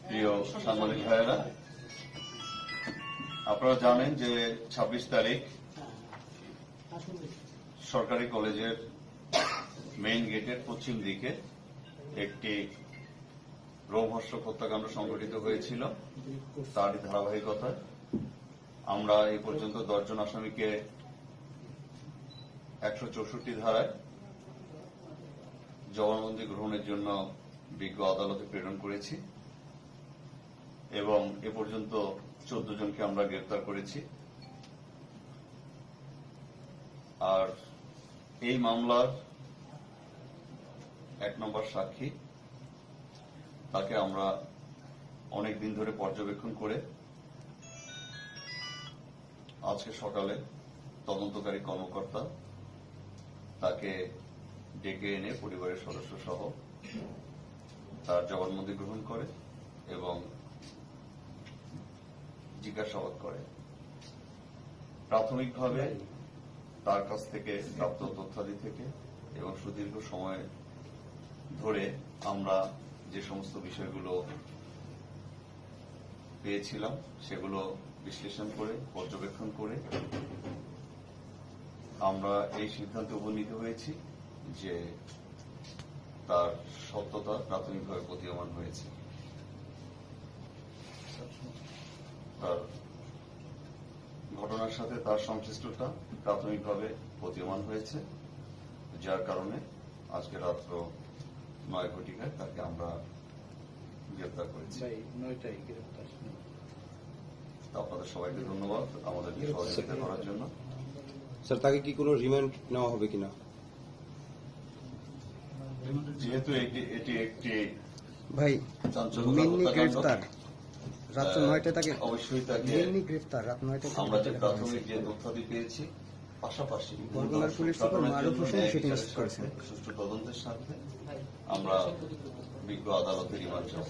প্রিয় সাংবাদিক ভাইয়েরা, আপনারা জানেন যে 26 তারিখ সরকারি কলেজের মেইন গেটের পশ্চিম দিকে একটি রোমহর্ষক হত্যাকাণ্ড সংঘটিত হয়েছিল। তারই ধারাবাহিকতায় আমরা এই পর্যন্ত 10 জন আসামিকে 164 ধারায় জবানবন্দি গ্রহণের জন্য বিজ্ঞ আদালতে প্রেরণ করেছি এবং এ পর্যন্ত 14 জনকে আমরা গ্রেপ্তার করেছি। আর এই মামলার 1 নম্বর সাক্ষী, তাকে আমরা অনেক দিন ধরে পর্যবেক্ষণ করে আজকে সকালে তদন্তকারী কর্মকর্তা তাকে ডেকে এনে পরিবারের সদস্য সহ তার জবানবন্দি গ্রহণ করে এবং জিজ্ঞাসাবাদ করে। প্রাথমিকভাবে তার কাছ থেকে প্রাপ্ত তথ্যাদি থেকে এবং সুদীর্ঘ সময় ধরে আমরা যে সমস্ত বিষয়গুলো পেয়েছিলাম সেগুলো বিশ্লেষণ করে পর্যবেক্ষণ করে আমরা এই সিদ্ধান্তে উপনীত হয়েছি যে তার সত্যতা প্রাথমিকভাবে প্রতীয়মান হয়েছে। তার ঘটনার সাথে তার সংশ্লিষ্টতা প্রাথমিকভাবে প্রতীয়মান হয়েছে, যার কারণে আজকে রাত্র 9 ঘটিকায় তাকে আমরা গ্রেপ্তার করেছি। আপনাদের সবাইকে ধন্যবাদ আমাদেরকে সহযোগিতা করার জন্য। স্যার, তাকে কি কোনো রিমান্ড নেওয়া হবে কিনা? যেহেতু এটি একটি ভাই মিনি গ্রেফতার রাত 9টায়, তাকে অবশ্যই তাকে মিনি গ্রেফতার রাত 9টায় আমরা যে প্রাথমিক যে তথ্যাদি পেয়েছি, পাশাপাশি বরগুনার পুলিশ সুপার মারুফ হোসেন সেটি নিশ্চিত করেছেন। সুষ্ঠু তদন্তের সাথে আমরা বিজ্ঞ আদালতে রিমান্ড চাই।